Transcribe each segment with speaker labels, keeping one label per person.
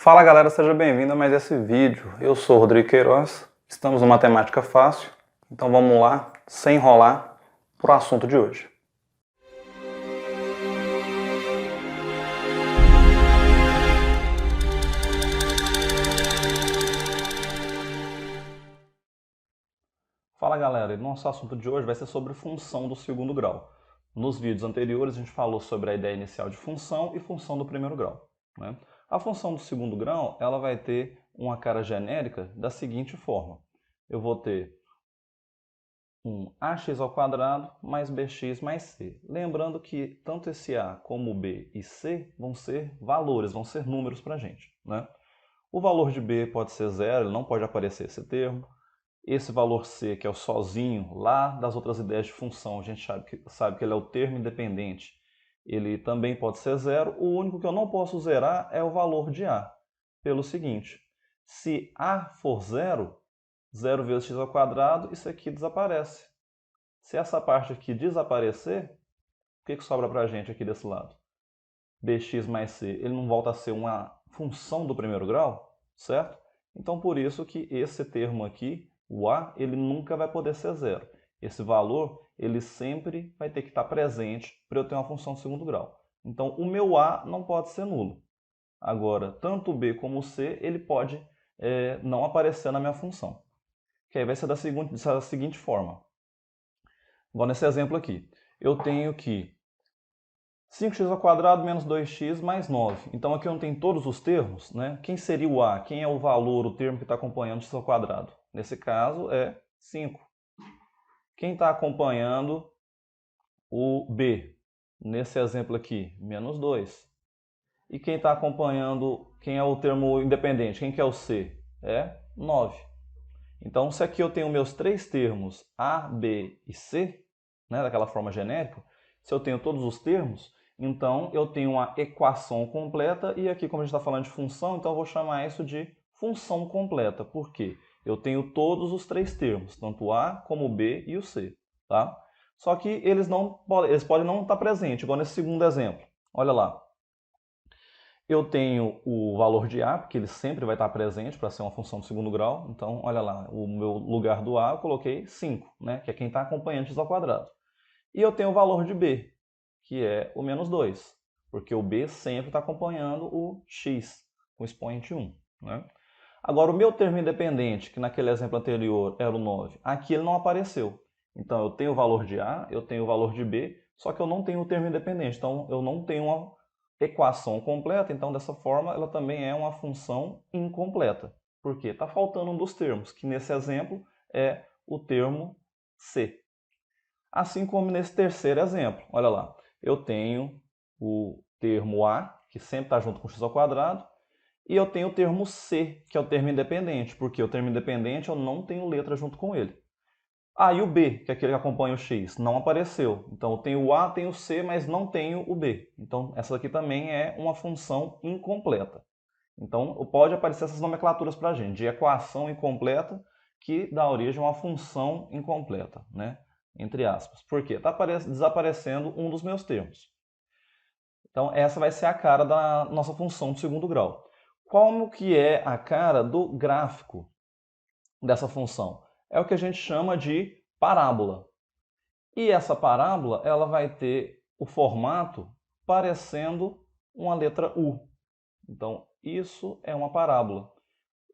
Speaker 1: Fala galera, seja bem-vindo a mais esse vídeo. Eu sou o Rodrigo Queiroz, estamos no Matemática Fácil, então vamos lá, sem enrolar, para o assunto de hoje. Fala galera, e nosso assunto de hoje vai ser sobre função do segundo grau. Nos vídeos anteriores a gente falou sobre a ideia inicial de função e função do primeiro grau, né? A função do segundo grau ela vai ter uma cara genérica da seguinte forma. Eu vou ter um ax ao quadrado mais bx mais c. Lembrando que tanto esse a como b e c vão ser valores, vão ser números para a gente, né? O valor de b pode ser zero, ele não pode aparecer esse termo. Esse valor c, que é o sozinho, lá das outras ideias de função, a gente sabe que ele é o termo independente. Ele também pode ser zero. O único que eu não posso zerar é o valor de a. Pelo seguinte, se a for zero, 0 vezes x ao quadrado, isso aqui desaparece. Se essa parte aqui desaparecer, o que sobra para a gente aqui desse lado? Bx mais c, ele não volta a ser uma função do primeiro grau, certo? Então, por isso que esse termo aqui, o a, ele nunca vai poder ser zero. Esse valor, ele sempre vai ter que estar presente para eu ter uma função de segundo grau. Então, o meu a não pode ser nulo. Agora, tanto o b como o c, ele pode não aparecer na minha função. Que aí vai ser da seguinte forma. Igual nesse exemplo aqui. Eu tenho que 5x ao quadrado menos 2x mais 9. Então aqui eu não tenho todos os termos, né? Quem seria o a? Quem é o valor, o termo que está acompanhando x ao quadrado? Nesse caso é 5. Quem está acompanhando o b? Nesse exemplo aqui, menos 2. E quem está acompanhando, quem é o termo independente? Quem que é o c? É 9. Então, se aqui eu tenho meus três termos a, b e c, né, daquela forma genérica, se eu tenho todos os termos, então eu tenho uma equação completa, e aqui, como a gente está falando de função, então eu vou chamar isso de função completa. Por quê? Eu tenho todos os três termos, tanto o a, como o b e o c. Tá? Só que eles podem não estar presentes, igual nesse segundo exemplo. Olha lá. Eu tenho o valor de a, porque ele sempre vai estar presente para ser uma função de segundo grau. Então, olha lá, o meu lugar do a eu coloquei 5, né, que é quem está acompanhando x ao quadrado. E eu tenho o valor de b, que é o menos 2, porque o b sempre está acompanhando o x, com expoente 1. Né? Agora, o meu termo independente, que naquele exemplo anterior era o 9, aqui ele não apareceu. Então, eu tenho o valor de a, eu tenho o valor de b, só que eu não tenho o termo independente. Então, eu não tenho uma equação completa, então dessa forma ela também é uma função incompleta. Por quê? Está faltando um dos termos, que nesse exemplo é o termo c. Assim como nesse terceiro exemplo, olha lá, eu tenho o termo a, que sempre está junto com x ao quadrado, e eu tenho o termo c, que é o termo independente, porque o termo independente eu não tenho letra junto com ele. Ah, e o B, que é aquele que acompanha o X, não apareceu. Então eu tenho o A, tenho o C, mas não tenho o B. Então essa daqui também é uma função incompleta. Então pode aparecer essas nomenclaturas para a gente, de equação incompleta, que dá origem a uma função incompleta, né? Entre aspas. Por quê? Está desaparecendo um dos meus termos. Então essa vai ser a cara da nossa função de segundo grau. Como que é a cara do gráfico dessa função? É o que a gente chama de parábola. E essa parábola ela vai ter o formato parecendo uma letra U. Então, isso é uma parábola.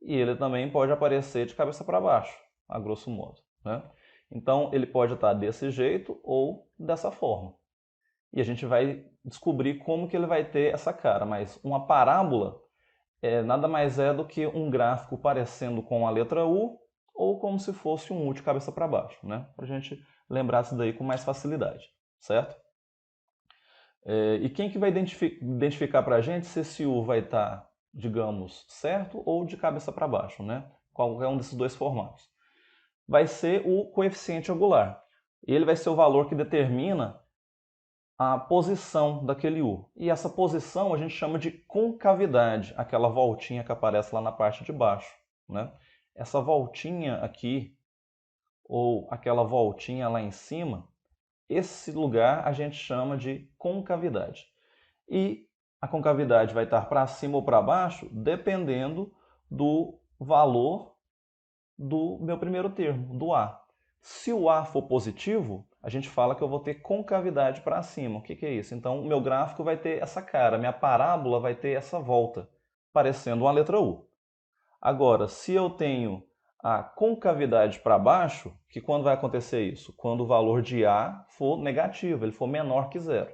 Speaker 1: E ele também pode aparecer de cabeça para baixo, a grosso modo. Né? Então, ele pode estar desse jeito ou dessa forma. E a gente vai descobrir como que ele vai ter essa cara. Mas uma parábola nada mais é do que um gráfico parecendo com a letra U ou como se fosse um U de cabeça para baixo, né? Para a gente lembrar isso daí com mais facilidade, certo? E quem que vai identificar para a gente se esse U vai estar, digamos, certo ou de cabeça para baixo, né? Qualquer um desses dois formatos. Vai ser o coeficiente angular. Ele vai ser o valor que determina a posição daquele U. E essa posição a gente chama de concavidade, aquela voltinha que aparece lá na parte de baixo. Né? Essa voltinha aqui, ou aquela voltinha lá em cima, esse lugar a gente chama de concavidade. E a concavidade vai estar para cima ou para baixo, dependendo do valor do meu primeiro termo, do A. Se o A for positivo, a gente fala que eu vou ter concavidade para cima. O que é isso? Então, o meu gráfico vai ter essa cara, minha parábola vai ter essa volta, parecendo uma letra U. Agora, se eu tenho a concavidade para baixo, que quando vai acontecer isso? Quando o valor de A for negativo, ele for menor que zero.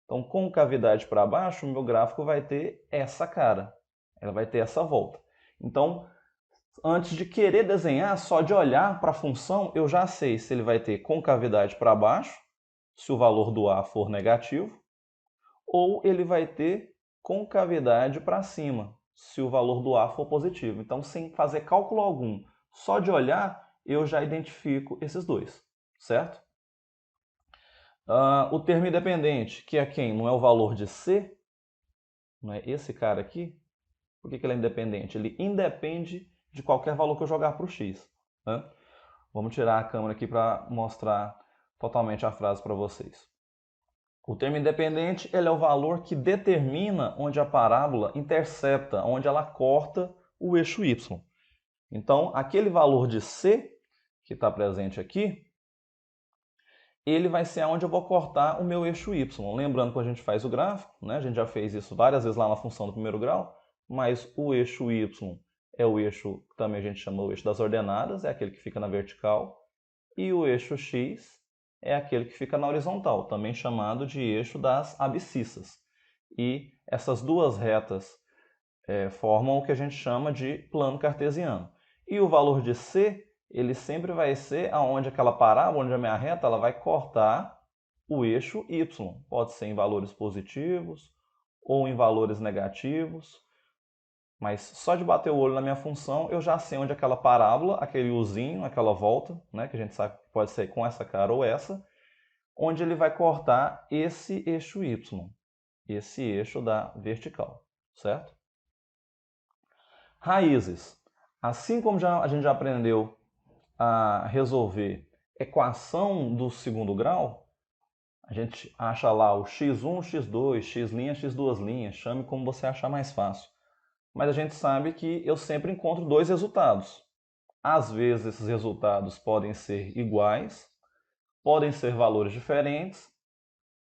Speaker 1: Então, concavidade para baixo, o meu gráfico vai ter essa cara, ela vai ter essa volta. Então, antes de querer desenhar, só de olhar para a função, eu já sei se ele vai ter concavidade para baixo, se o valor do A for negativo, ou ele vai ter concavidade para cima, se o valor do A for positivo. Então, sem fazer cálculo algum, só de olhar, eu já identifico esses dois, certo? O termo independente, que é quem? Não é o valor de C? Não é esse cara aqui? Por que ele é independente? Ele independe de qualquer valor que eu jogar para o x. Né? Vamos tirar a câmera aqui para mostrar totalmente a frase para vocês. O termo independente ele é o valor que determina onde a parábola intercepta, onde ela corta o eixo y. Então, aquele valor de C, que está presente aqui, ele vai ser onde eu vou cortar o meu eixo y. Lembrando que a gente faz o gráfico, né? A gente já fez isso várias vezes lá na função do primeiro grau, mas o eixo y é o eixo que também a gente chama o eixo das ordenadas, é aquele que fica na vertical, e o eixo x é aquele que fica na horizontal, também chamado de eixo das abscissas. E essas duas retas formam o que a gente chama de plano cartesiano. E o valor de C, ele sempre vai ser aonde aquela parábola, onde a minha reta, ela vai cortar o eixo y. Pode ser em valores positivos ou em valores negativos. Mas só de bater o olho na minha função, eu já sei onde aquela parábola, aquele uzinho, aquela volta, né, que a gente sabe que pode ser com essa cara ou essa, onde ele vai cortar esse eixo y, esse eixo da vertical, certo? Raízes. Assim como a gente já aprendeu a resolver equação do segundo grau, a gente acha lá o x1, x2, x', x2', chame como você achar mais fácil. Mas a gente sabe que eu sempre encontro dois resultados. Às vezes esses resultados podem ser iguais, podem ser valores diferentes,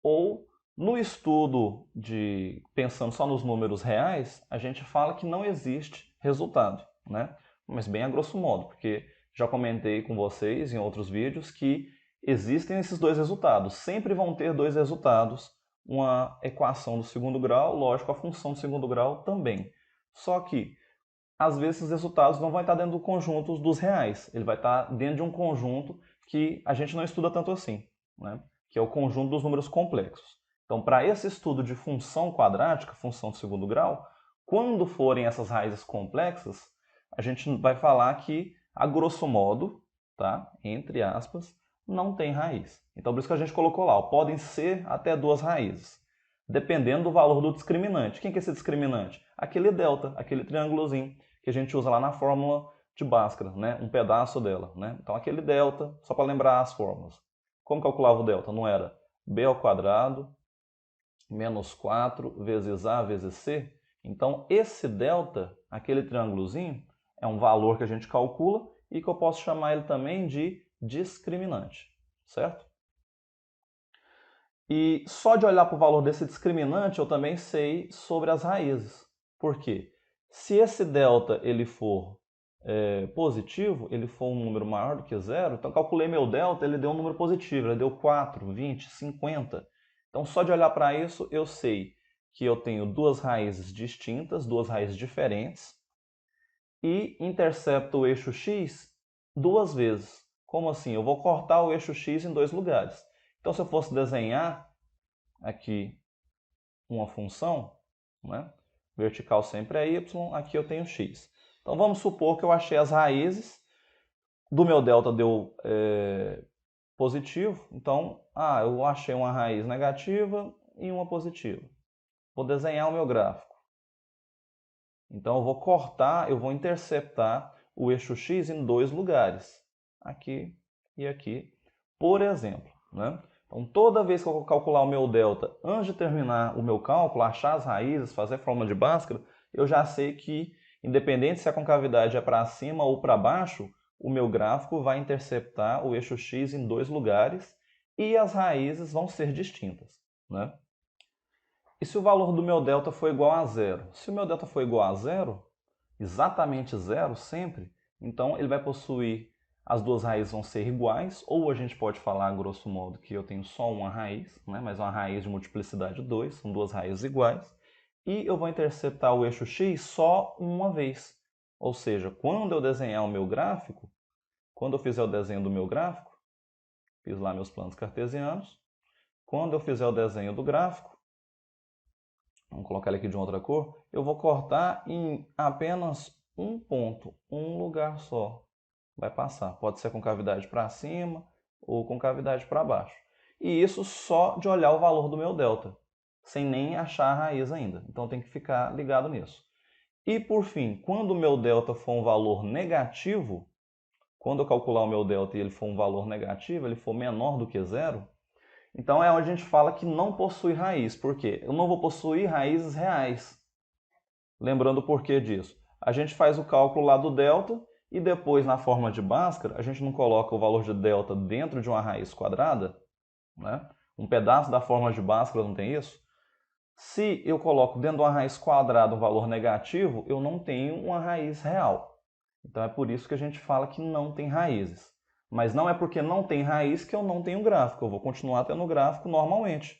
Speaker 1: ou no estudo de pensando só nos números reais, a gente fala que não existe resultado, né? Mas bem a grosso modo, porque já comentei com vocês em outros vídeos que existem esses dois resultados. Sempre vão ter dois resultados, uma equação do segundo grau, lógico, a função do segundo grau também. Só que às vezes esses resultados não vão estar dentro do conjunto dos reais, ele vai estar dentro de um conjunto que a gente não estuda tanto assim, né? Que é o conjunto dos números complexos. Então, para esse estudo de função quadrática, função de segundo grau, quando forem essas raízes complexas, a gente vai falar que, a grosso modo, tá? Entre aspas, não tem raiz. Então, por isso que a gente colocou lá, ó, podem ser até duas raízes, dependendo do valor do discriminante. Quem que é esse discriminante? Aquele delta, aquele triângulozinho que a gente usa lá na fórmula de Bhaskara, né? Um pedaço dela, né? Então aquele delta, só para lembrar as fórmulas. Como calculava o delta? Não era b ao quadrado menos 4 vezes a vezes c? Então esse delta, aquele triângulozinho, é um valor que a gente calcula e que eu posso chamar ele também de discriminante, certo? E só de olhar para o valor desse discriminante, eu também sei sobre as raízes. Por quê? Se esse delta ele for positivo, ele for um número maior do que zero, então calculei meu delta, ele deu um número positivo, ele deu 4, 20, 50. Então só de olhar para isso, eu sei que eu tenho duas raízes distintas, duas raízes diferentes, e intercepto o eixo x duas vezes. Como assim? Eu vou cortar o eixo x em dois lugares. Então, se eu fosse desenhar aqui uma função, né? Vertical sempre é y, aqui eu tenho x. Então, vamos supor que eu achei as raízes, do meu delta deu positivo, então, eu achei uma raiz negativa e uma positiva. Vou desenhar o meu gráfico. Então, eu vou cortar, eu vou interceptar o eixo x em dois lugares, aqui e aqui, por exemplo, né? Então, toda vez que eu calcular o meu delta, antes de terminar o meu cálculo, achar as raízes, fazer a fórmula de Bhaskara, eu já sei que, independente se a concavidade é para cima ou para baixo, o meu gráfico vai interceptar o eixo x em dois lugares e as raízes vão ser distintas, né? E se o valor do meu delta for igual a zero? Se o meu delta for igual a zero, exatamente zero sempre, então ele vai possuir, as duas raízes vão ser iguais, ou a gente pode falar, grosso modo, que eu tenho só uma raiz, né? Mas uma raiz de multiplicidade 2, são duas raízes iguais, e eu vou interceptar o eixo x só uma vez. Ou seja, quando eu desenhar o meu gráfico, quando eu fizer o desenho do meu gráfico, fiz lá meus planos cartesianos, quando eu fizer o desenho do gráfico, vamos colocar ele aqui de uma outra cor, eu vou cortar em apenas um ponto, um lugar só. Vai passar. Pode ser com cavidade para cima ou com cavidade para baixo. E isso só de olhar o valor do meu delta, sem nem achar a raiz ainda. Então tem que ficar ligado nisso. E por fim, quando o meu delta for um valor negativo, quando eu calcular o meu delta e ele for um valor negativo, ele for menor do que zero, então é onde a gente fala que não possui raiz. Por quê? Eu não vou possuir raízes reais. Lembrando o porquê disso. A gente faz o cálculo lá do delta e depois na forma de Bhaskara a gente não coloca o valor de delta dentro de uma raiz quadrada, né? Um pedaço da forma de Bhaskara não tem isso? Se eu coloco dentro de uma raiz quadrada um valor negativo, eu não tenho uma raiz real. Então é por isso que a gente fala que não tem raízes. Mas não é porque não tem raiz que eu não tenho gráfico. Eu vou continuar tendo gráfico normalmente,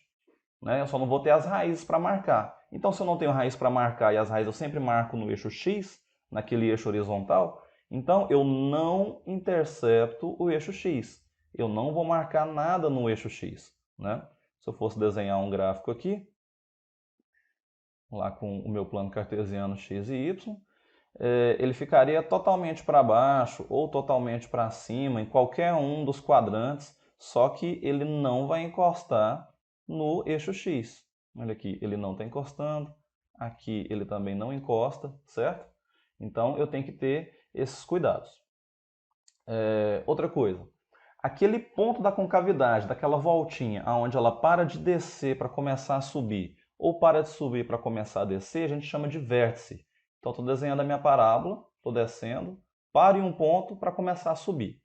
Speaker 1: né? Eu só não vou ter as raízes para marcar. Então, se eu não tenho raiz para marcar e as raízes eu sempre marco no eixo x, naquele eixo horizontal, então eu não intercepto o eixo x. Eu não vou marcar nada no eixo x, né? Se eu fosse desenhar um gráfico aqui, lá com o meu plano cartesiano x e y, ele ficaria totalmente para baixo ou totalmente para cima, em qualquer um dos quadrantes, só que ele não vai encostar no eixo x. Olha aqui, ele não está encostando, aqui ele também não encosta, certo? Então eu tenho que ter esses cuidados. Outra coisa, aquele ponto da concavidade, daquela voltinha, onde ela para de descer para começar a subir, ou para de subir para começar a descer, a gente chama de vértice. Então, estou desenhando a minha parábola, estou descendo, paro em um ponto para começar a subir.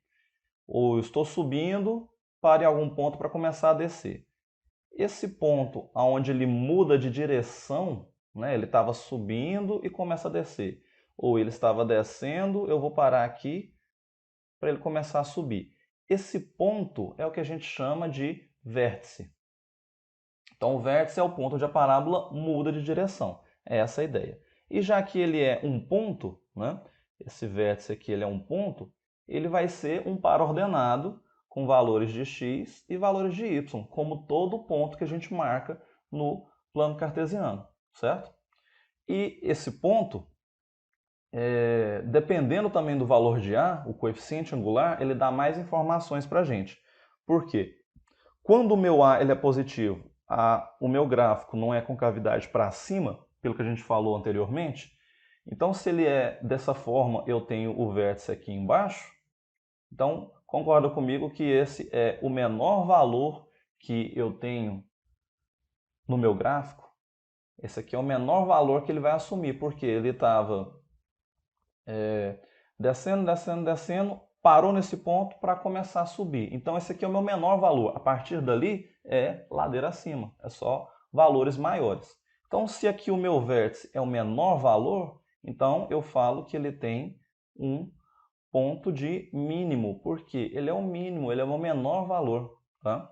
Speaker 1: Ou estou subindo, paro em algum ponto para começar a descer. Esse ponto onde ele muda de direção, né, ele estava subindo e começa a descer. Ou ele estava descendo, eu vou parar aqui para ele começar a subir. Esse ponto é o que a gente chama de vértice. Então, o vértice é o ponto onde a parábola muda de direção. É essa a ideia. E já que ele é um ponto, né, esse vértice aqui ele é um ponto, ele vai ser um par ordenado com valores de x e valores de y, como todo ponto que a gente marca no plano cartesiano, certo? E esse ponto, dependendo também do valor de A, o coeficiente angular, ele dá mais informações para a gente. Por quê? Quando o meu A ele é positivo, o meu gráfico não é concavidade para cima, pelo que a gente falou anteriormente, então se ele é dessa forma, eu tenho o vértice aqui embaixo, então concorda comigo que esse é o menor valor que eu tenho no meu gráfico? Esse aqui é o menor valor que ele vai assumir, porque ele estava descendo, descendo, descendo, parou nesse ponto para começar a subir. Então esse aqui é o meu menor valor. A partir dali é ladeira acima, é só valores maiores. Então se aqui o meu vértice é o menor valor, então eu falo que ele tem um ponto de mínimo, porque ele é o mínimo, ele é o meu menor valor, tá?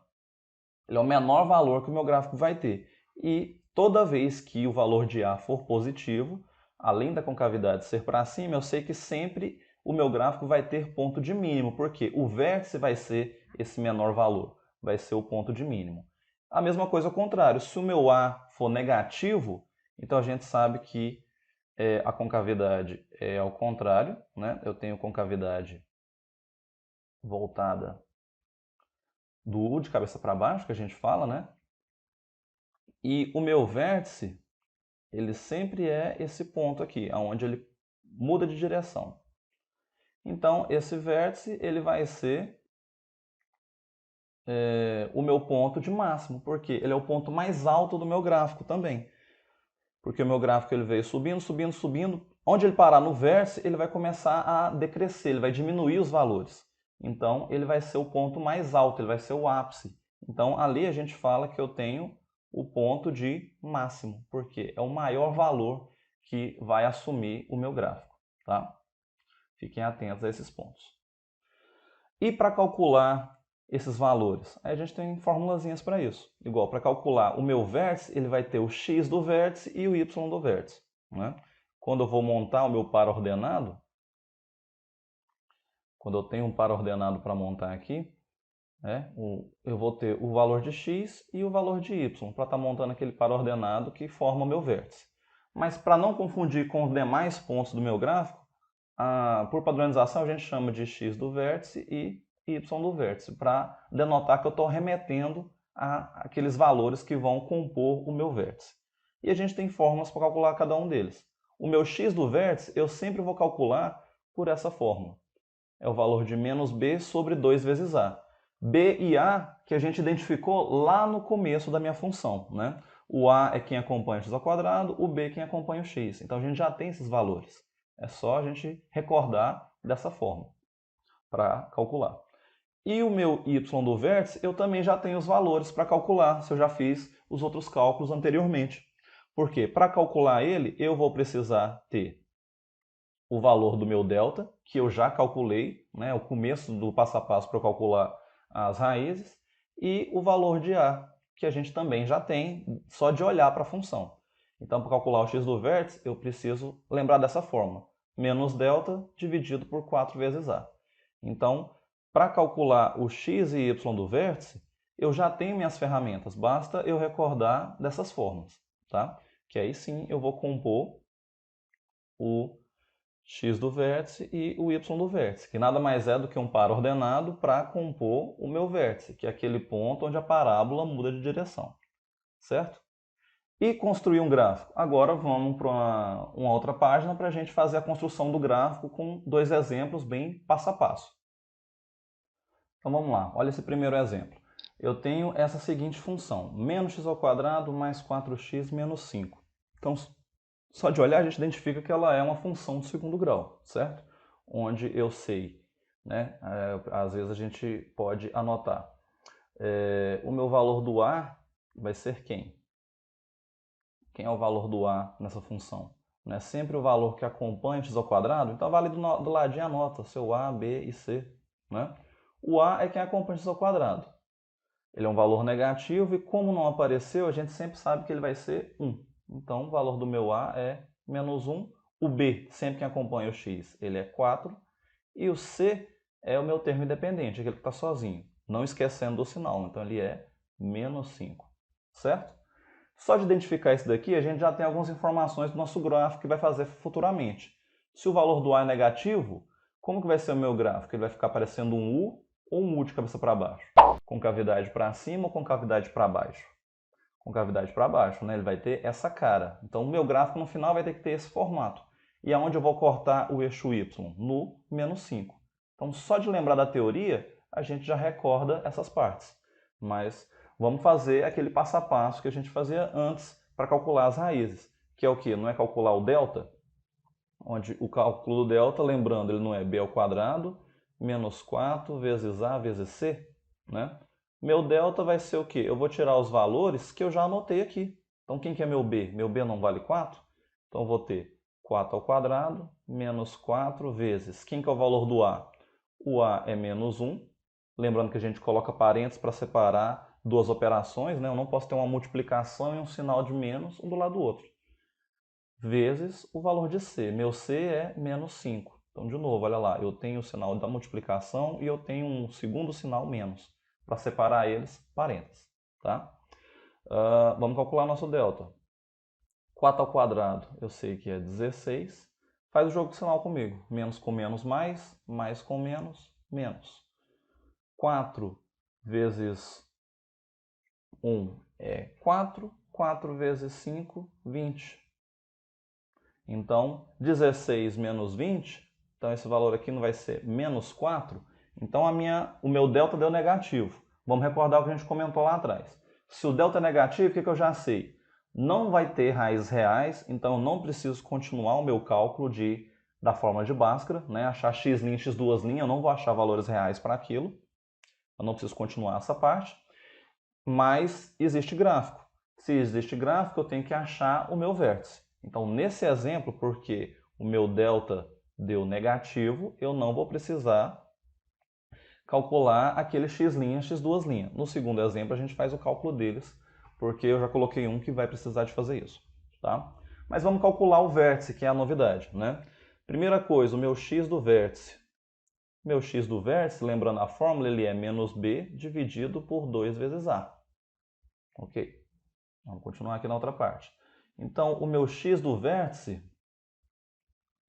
Speaker 1: Ele é o menor valor que o meu gráfico vai ter. E toda vez que o valor de A for positivo, além da concavidade ser para cima, eu sei que sempre o meu gráfico vai ter ponto de mínimo, porque o vértice vai ser esse menor valor, vai ser o ponto de mínimo. A mesma coisa ao contrário, se o meu A for negativo, então a gente sabe que a concavidade é ao contrário, né? Eu tenho concavidade voltada do U de cabeça para baixo, que a gente fala, né? E o meu vértice, ele sempre é esse ponto aqui, onde ele muda de direção. Então, esse vértice ele vai ser o meu ponto de máximo, porque ele é o ponto mais alto do meu gráfico também. Porque o meu gráfico ele veio subindo, subindo, subindo. Onde ele parar no vértice, ele vai começar a decrescer, ele vai diminuir os valores. Então, ele vai ser o ponto mais alto, ele vai ser o ápice. Então, ali a gente fala que eu tenho o ponto de máximo, porque é o maior valor que vai assumir o meu gráfico, tá? Fiquem atentos a esses pontos. E para calcular esses valores? Aí a gente tem formulazinhas para isso. Igual, para calcular o meu vértice, ele vai ter o x do vértice e o y do vértice, né? Quando eu vou montar o meu par ordenado, quando eu tenho um par ordenado para montar aqui, né, eu vou ter o valor de x e o valor de y, para estar montando aquele par ordenado que forma o meu vértice. Mas para não confundir com os demais pontos do meu gráfico, por padronização a gente chama de x do vértice e y do vértice, para denotar que eu estou remetendo àqueles valores que vão compor o meu vértice. E a gente tem fórmulas para calcular cada um deles. O meu x do vértice eu sempre vou calcular por essa fórmula. É o valor de menos b sobre 2 vezes a. B e a que a gente identificou lá no começo da minha função, né? O a é quem acompanha x ao quadrado, o b é quem acompanha o x. Então a gente já tem esses valores. É só a gente recordar dessa forma para calcular. E o meu y do vértice, eu também já tenho os valores para calcular, se eu já fiz os outros cálculos anteriormente. Porque para calcular ele, eu vou precisar ter o valor do meu delta, que eu já calculei, né, o começo do passo a passo para calcular as raízes, e o valor de a, que a gente também já tem, só de olhar para a função. Então, para calcular o x do vértice, eu preciso lembrar dessa forma, menos delta dividido por 4 vezes a. Então, para calcular o x e y do vértice, eu já tenho minhas ferramentas, basta eu recordar dessas formas, tá? Que aí sim eu vou compor o x do vértice e o y do vértice, que nada mais é do que um par ordenado para compor o meu vértice, que é aquele ponto onde a parábola muda de direção, certo? E construir um gráfico. Agora vamos para uma outra página para a gente fazer a construção do gráfico com dois exemplos bem passo a passo. Então vamos lá, olha esse primeiro exemplo. Eu tenho essa seguinte função, menos x ao quadrado mais 4x menos 5. Então, só de olhar a gente identifica que ela é uma função de segundo grau, certo? Onde eu sei, né? Às vezes a gente pode anotar. O meu valor do a vai ser quem? Quem é o valor do a nessa função? Não é sempre o valor que acompanha x ao quadrado? Então vale do ladinho anota seu a, b e c, né? O a é quem acompanha x ao quadrado. Ele é um valor negativo e como não apareceu, a gente sempre sabe que ele vai ser 1. Então o valor do meu a é menos 1. O b, sempre quem acompanha o x, ele é 4. E o c é o meu termo independente, aquele que está sozinho. Não esquecendo do sinal, então ele é menos 5. Certo? Só de identificar isso daqui, a gente já tem algumas informações do nosso gráfico que vai fazer futuramente. Se o valor do a é negativo, como que vai ser o meu gráfico? Ele vai ficar parecendo um U ou um U de cabeça para baixo? Com cavidade para cima ou com cavidade para baixo? Com cavidade para baixo, né? Ele vai ter essa cara. Então o meu gráfico no final vai ter que ter esse formato. E aonde eu vou cortar o eixo Y? No menos 5. Então só de lembrar da teoria, a gente já recorda essas partes. Mas vamos fazer aquele passo a passo que a gente fazia antes para calcular as raízes. Que é o quê? Não é calcular o delta? Onde o cálculo do delta, lembrando, ele não é b ao quadrado menos 4 vezes a vezes c, né? Meu delta vai ser o quê? Eu vou tirar os valores que eu já anotei aqui. Então, quem que é meu b? Meu b não vale 4? Então, eu vou ter 4 ao quadrado menos 4 vezes... Quem que é o valor do a? O a é menos 1. Lembrando que a gente coloca parênteses para separar duas operações, né? Eu não posso ter uma multiplicação e um sinal de menos um do lado do outro. Vezes o valor de c. Meu c é menos 5. Então, de novo, olha lá, eu tenho o sinal da multiplicação e eu tenho um segundo sinal menos. Para separar eles, parênteses. Tá? Vamos calcular nosso delta. 4 ao quadrado, eu sei que é 16. Faz o jogo de sinal comigo. Menos com menos, mais com menos, menos. 4 vezes 1 é 4. 4 vezes 5, 20. Então, 16 menos 20, então esse valor aqui não vai ser menos 4. Então, o meu delta deu negativo. Vamos recordar o que a gente comentou lá atrás. Se o delta é negativo, o que eu já sei? Não vai ter raízes reais, então eu não preciso continuar o meu cálculo da fórmula de Bhaskara, né? Achar x', x2', eu não vou achar valores reais para aquilo. Eu não preciso continuar essa parte. Mas existe gráfico. Se existe gráfico, eu tenho que achar o meu vértice. Então, nesse exemplo, porque o meu delta deu negativo, eu não vou precisar calcular aquele x', x2'. No segundo exemplo, a gente faz o cálculo deles, porque eu já coloquei um que vai precisar de fazer isso. Tá? Mas vamos calcular o vértice, que é a novidade, né? Primeira coisa, o meu x do vértice. Meu x do vértice, lembrando a fórmula, ele é menos b dividido por 2 vezes a. Ok? Vamos continuar aqui na outra parte. Então, o meu x do vértice,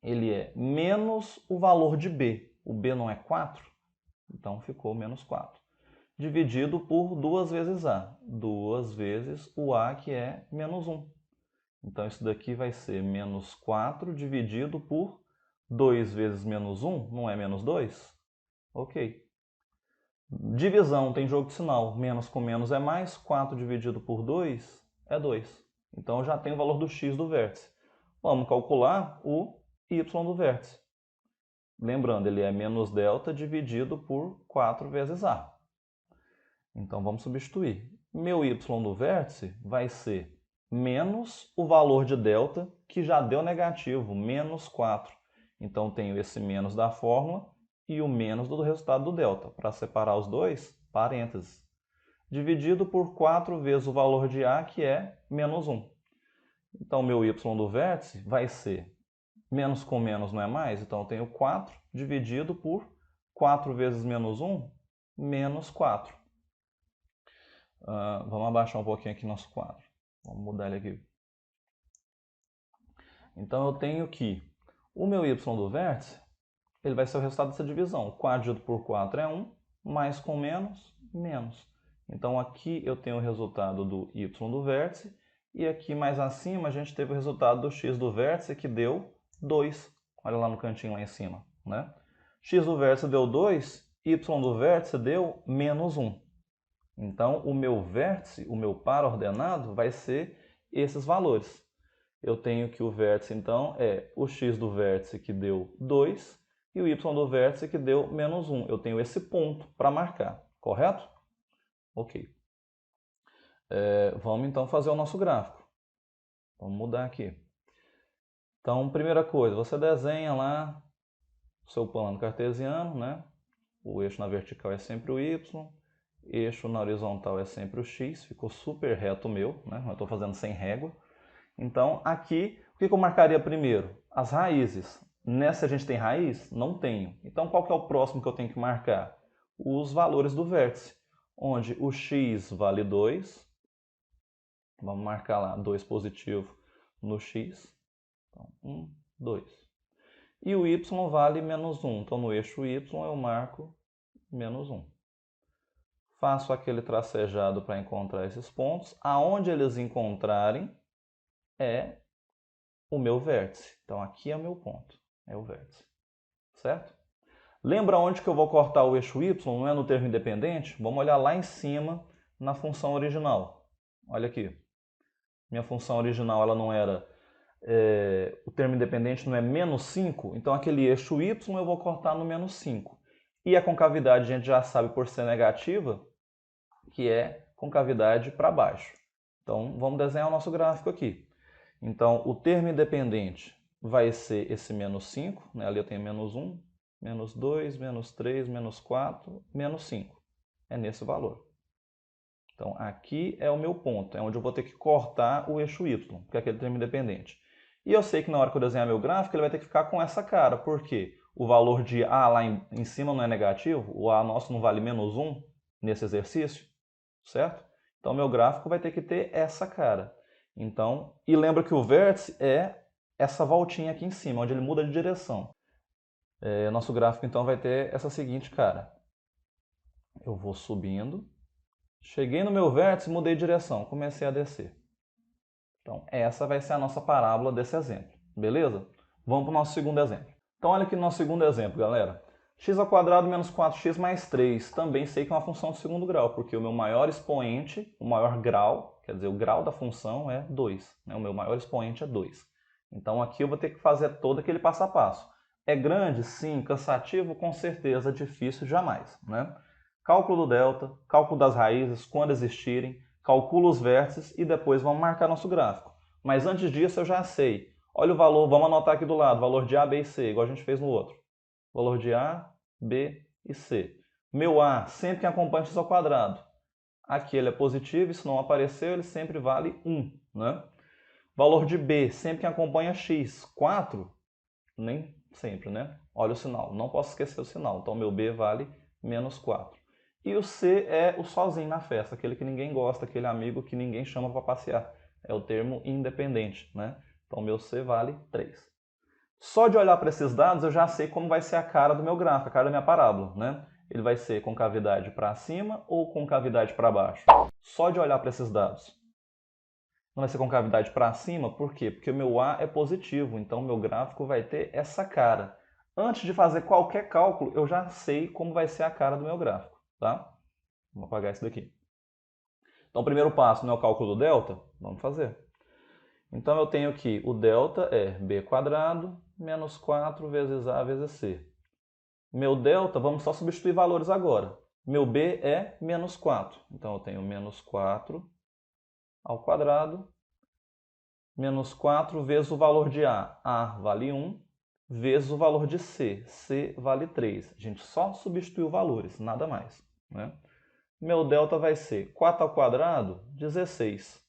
Speaker 1: ele é menos o valor de b. O b não é 4? Então, ficou menos 4. Dividido por 2 vezes a. 2 vezes o a, que é menos 1. Então, isso daqui vai ser menos 4 dividido por 2 vezes menos 1, não é menos 2? Ok. Divisão tem jogo de sinal. Menos com menos é mais. 4 dividido por 2 é 2. Então, eu já tenho o valor do x do vértice. Vamos calcular o y do vértice. Lembrando, ele é menos delta dividido por 4 vezes a. Então, vamos substituir. Meu y do vértice vai ser menos o valor de delta, que já deu negativo, menos 4. Então, tenho esse menos da fórmula e o menos do resultado do delta. Para separar os dois, parênteses. Dividido por 4 vezes o valor de a, que é menos 1. Então, meu y do vértice vai ser menos com menos não é mais, então eu tenho 4 dividido por 4 vezes menos 1, menos 4. Vamos abaixar um pouquinho aqui nosso quadro. Vamos mudar ele aqui. Então eu tenho que o meu y do vértice, ele vai ser o resultado dessa divisão. 4 dividido por 4 é 1, mais com menos, menos. Então aqui eu tenho o resultado do y do vértice, e aqui mais acima a gente teve o resultado do x do vértice, que deu 2. Olha lá no cantinho lá em cima, né? X do vértice deu 2, y do vértice deu menos 1. Então, o meu vértice, o meu par ordenado, vai ser esses valores. Eu tenho que o vértice, então, é o x do vértice, que deu 2, e o y do vértice, que deu menos 1. Eu tenho esse ponto para marcar, correto? Ok. Vamos, então, fazer o nosso gráfico. Vamos mudar aqui. Então, primeira coisa, você desenha lá o seu plano cartesiano, né? O eixo na vertical é sempre o y, eixo na horizontal é sempre o x, ficou super reto o meu, né? Eu estou fazendo sem régua. Então, aqui, o que eu marcaria primeiro? As raízes. Nessa a gente tem raiz? Não tenho. Então, qual que é o próximo que eu tenho que marcar? Os valores do vértice, onde o x vale 2. Vamos marcar lá 2 positivo no x. Então, 1, 2. E o y vale menos 1. Então, no eixo y eu marco menos 1. Faço aquele tracejado para encontrar esses pontos. Aonde eles encontrarem é o meu vértice. Então, aqui é o meu ponto, é o vértice. Certo? Lembra onde que eu vou cortar o eixo y? Não é no termo independente? Vamos olhar lá em cima na função original. Olha aqui. Minha função original ela não era... o termo independente não é menos 5, então aquele eixo y eu vou cortar no menos 5. E a concavidade a gente já sabe por ser negativa, que é concavidade para baixo. Então, vamos desenhar o nosso gráfico aqui. Então, o termo independente vai ser esse menos 5, né? Ali eu tenho menos 1, menos 2, menos 3, menos 4, menos 5. É nesse valor. Então, aqui é o meu ponto, é onde eu vou ter que cortar o eixo y, que é aquele termo independente. E eu sei que na hora que eu desenhar meu gráfico, ele vai ter que ficar com essa cara, porque o valor de a lá em cima não é negativo, o a nosso não vale menos 1 nesse exercício, certo? Então, meu gráfico vai ter que ter essa cara. Então, e lembra que o vértice é essa voltinha aqui em cima, onde ele muda de direção. Nosso gráfico, então, vai ter essa seguinte cara. Eu vou subindo, cheguei no meu vértice, mudei de direção, comecei a descer. Então, essa vai ser a nossa parábola desse exemplo, beleza? Vamos para o nosso segundo exemplo. Então, olha aqui no nosso segundo exemplo, galera. x² menos 4x mais 3. Também sei que é uma função de segundo grau, porque o meu maior expoente, o maior grau, quer dizer, o grau da função é 2. Né? O meu maior expoente é 2. Então aqui eu vou ter que fazer todo aquele passo a passo. É grande? Sim. Cansativo? Com certeza. Difícil? Jamais. Né? Cálculo do delta, cálculo das raízes, quando existirem, calculo os vértices e depois vamos marcar nosso gráfico. Mas antes disso eu já sei. Olha o valor, vamos anotar aqui do lado, valor de A, B e C, igual a gente fez no outro. Valor de A, B e C. Meu A, sempre que acompanha x². Aqui ele é positivo e se não apareceu, ele sempre vale 1. Né? Valor de B, sempre que acompanha x. 4, nem sempre, né? Olha o sinal, não posso esquecer o sinal. Então meu B vale menos 4. E o C é o sozinho na festa, aquele que ninguém gosta, aquele amigo que ninguém chama para passear. É o termo independente, né? Então meu C vale 3. Só de olhar para esses dados eu já sei como vai ser a cara do meu gráfico, a cara da minha parábola, né? Ele vai ser com cavidade para cima ou com cavidade para baixo? Só de olhar para esses dados. Não vai ser com cavidade para cima, por quê? Porque o meu A é positivo, então o meu gráfico vai ter essa cara. Antes de fazer qualquer cálculo, eu já sei como vai ser a cara do meu gráfico, tá? Vou apagar isso daqui. Então o primeiro passo não é o cálculo do delta? Vamos fazer. Então eu tenho que o delta é b² menos 4 vezes A vezes C. Meu delta, vamos só substituir valores agora. Meu B é menos 4. Então eu tenho menos 4 ao quadrado, menos 4 vezes o valor de A vale 1, vezes o valor de C vale 3. A gente só substituiu valores, nada mais. Né? Meu delta vai ser 4 ao quadrado, 16.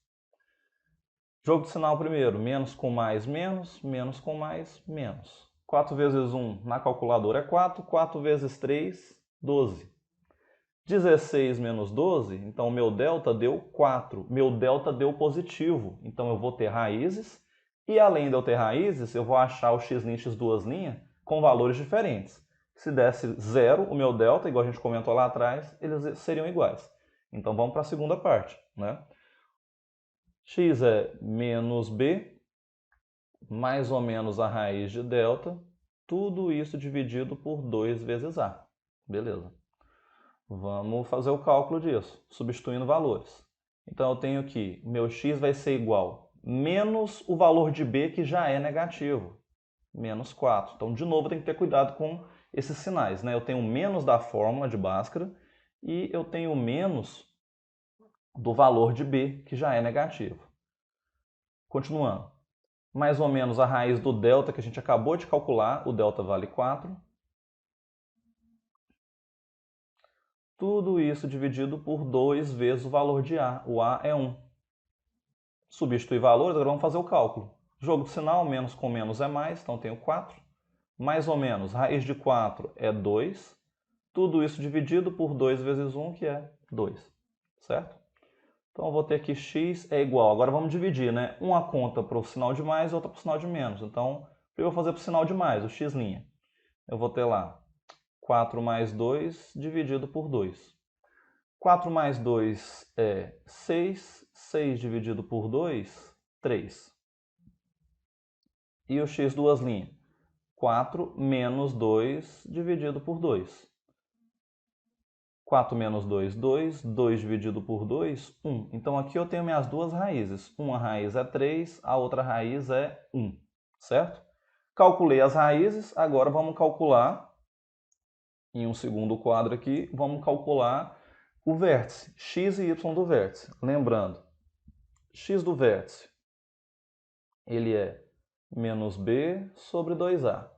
Speaker 1: Jogo de sinal primeiro, menos com mais, menos, menos com mais, menos. 4 vezes 1 na calculadora é 4, 4 vezes 3, 12. 16 menos 12, então meu delta deu 4. Meu delta deu positivo, então eu vou ter raízes. E além de eu ter raízes, eu vou achar o x' x2' com valores diferentes. Se desse 0, o meu delta, igual a gente comentou lá atrás, eles seriam iguais. Então vamos para a segunda parte, né? X é menos b, mais ou menos a raiz de delta, tudo isso dividido por 2 vezes a. Beleza. Vamos fazer o cálculo disso, substituindo valores. Então eu tenho que meu x vai ser igual menos o valor de b, que já é negativo, menos 4. Então, de novo, tem que ter cuidado com esses sinais, né? Eu tenho menos da fórmula de Bhaskara e eu tenho menos do valor de b, que já é negativo. Continuando. Mais ou menos a raiz do delta que a gente acabou de calcular, o delta vale 4. Tudo isso dividido por 2 vezes o valor de A. O A é 1. Substituir valores, agora vamos fazer o cálculo. Jogo de sinal, menos com menos é mais, então tenho 4. Mais ou menos, raiz de 4 é 2. Tudo isso dividido por 2 vezes 1, que é 2. Certo? Então eu vou ter que x é igual. Agora vamos dividir, né? Uma conta para o sinal de mais e outra para o sinal de menos. Então, eu vou fazer para o sinal de mais, o x'. Eu vou ter lá 4 mais 2 dividido por 2. 4 mais 2 é 6. 6 dividido por 2, 3. E o x duas linhas? 4 menos 2 dividido por 2. 4 menos 2, 2. 2 dividido por 2, 1. Então aqui eu tenho minhas duas raízes. Uma raiz é 3, a outra raiz é 1. Certo? Calculei as raízes, agora vamos calcular, em um segundo quadro aqui, vamos calcular o vértice, x e y do vértice. Lembrando, x do vértice, ele é menos b sobre 2a.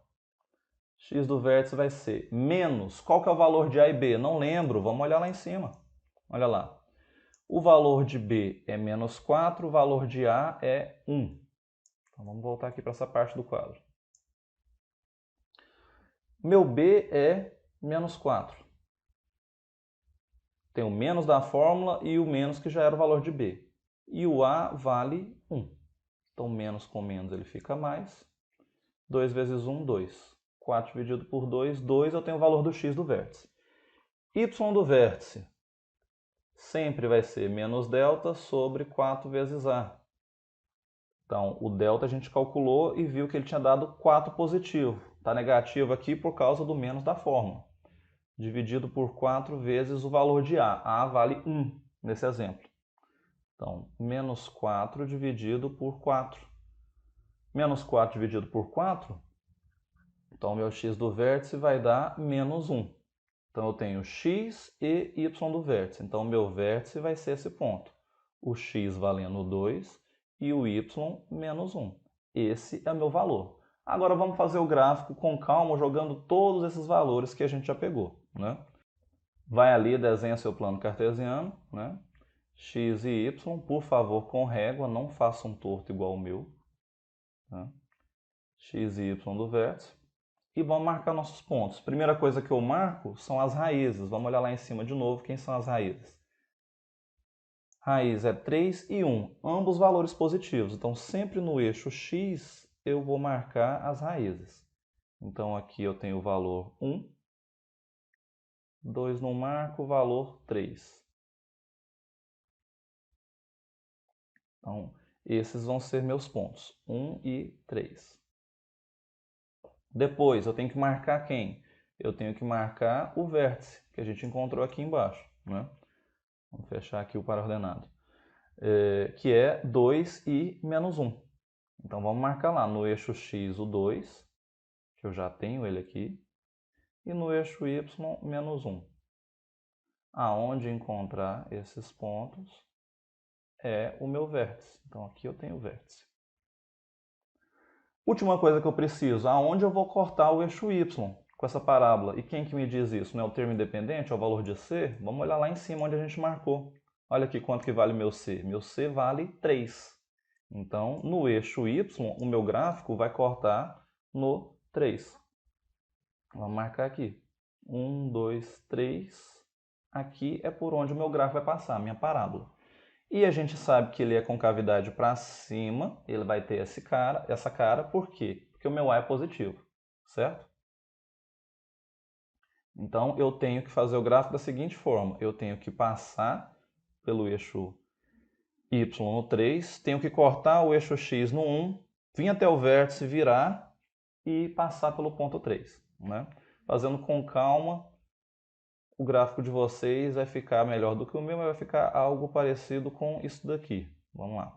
Speaker 1: X do vértice vai ser menos, qual que é o valor de A e B? Não lembro, vamos olhar lá em cima. Olha lá. O valor de B é menos 4, o valor de A é 1. Então vamos voltar aqui para essa parte do quadro. Meu B é menos 4. Tem o menos da fórmula e o menos que já era o valor de B. E o A vale 1. Então menos com menos ele fica mais. 2 vezes 1, 2. 4 dividido por 2, 2, eu tenho o valor do x do vértice. Y do vértice sempre vai ser menos delta sobre 4 vezes A. Então, o delta a gente calculou e viu que ele tinha dado 4 positivo. Está negativo aqui por causa do menos da fórmula. Dividido por 4 vezes o valor de A. A vale 1 nesse exemplo. Então, menos 4 dividido por 4. Menos 4 dividido por 4, então meu x do vértice vai dar menos 1. Então eu tenho x e y do vértice. Então meu vértice vai ser esse ponto. O x valendo 2 e o y menos 1. Esse é o meu valor. Agora vamos fazer o gráfico com calma, jogando todos esses valores que a gente já pegou, né? Vai ali, desenha seu plano cartesiano, né? X e y, por favor, com régua, não faça um torto igual o meu. Né? X e y do vértice. E vamos marcar nossos pontos. Primeira coisa que eu marco são as raízes. Vamos olhar lá em cima de novo quem são as raízes. Raiz é 3 e 1, ambos valores positivos. Então, sempre no eixo x, eu vou marcar as raízes. Então, aqui eu tenho o valor 1. 2 não marco, o valor 3. Então, esses vão ser meus pontos, 1 e 3. Depois, eu tenho que marcar quem? Eu tenho que marcar o vértice, que a gente encontrou aqui embaixo. Né? Vamos fechar aqui o para-ordenado. Que é 2 e menos 1. Então, vamos marcar lá no eixo x o 2, que eu já tenho ele aqui, e no eixo y, menos 1. Aonde encontrar esses pontos é o meu vértice. Então, aqui eu tenho o vértice. Última coisa que eu preciso, aonde eu vou cortar o eixo y com essa parábola? E quem que me diz isso? Não é o termo independente, é o valor de c? Vamos olhar lá em cima onde a gente marcou. Olha aqui quanto que vale meu c. Meu c vale 3. Então, no eixo y, o meu gráfico vai cortar no 3. Vamos marcar aqui. 1, 2, 3. Aqui é por onde o meu gráfico vai passar, a minha parábola. E a gente sabe que ele é concavidade para cima, ele vai ter essa cara, por quê? Porque o meu A é positivo, certo? Então, eu tenho que fazer o gráfico da seguinte forma. Eu tenho que passar pelo eixo y no 3, tenho que cortar o eixo x no 1, vir até o vértice, virar e passar pelo ponto 3. Né? Fazendo com calma, o gráfico de vocês vai ficar melhor do que o meu, mas vai ficar algo parecido com isso daqui. Vamos lá.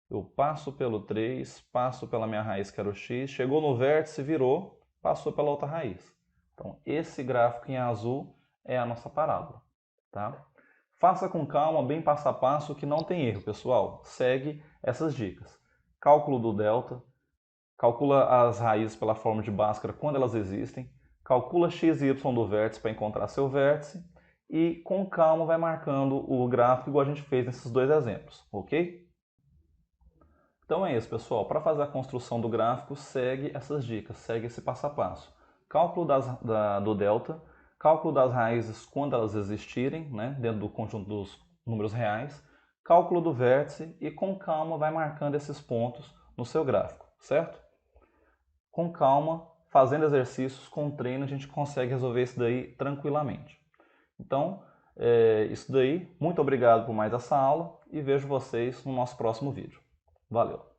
Speaker 1: Eu passo pelo 3, passo pela minha raiz que era o x, chegou no vértice, virou, passou pela outra raiz. Então, esse gráfico em azul é a nossa parábola. Tá? Faça com calma, bem passo a passo, que não tem erro, pessoal. Segue essas dicas. Cálculo do delta, calcula as raízes pela forma de Bhaskara quando elas existem, calcula x e y do vértice para encontrar seu vértice e com calma vai marcando o gráfico igual a gente fez nesses dois exemplos, ok? Então é isso, pessoal. Para fazer a construção do gráfico, segue essas dicas, segue esse passo a passo. Cálculo do delta, cálculo das raízes quando elas existirem, né, dentro do conjunto dos números reais, cálculo do vértice e com calma vai marcando esses pontos no seu gráfico, certo? Com calma, fazendo exercícios, com treino, a gente consegue resolver isso daí tranquilamente. Então, isso daí. Muito obrigado por mais essa aula e vejo vocês no nosso próximo vídeo. Valeu!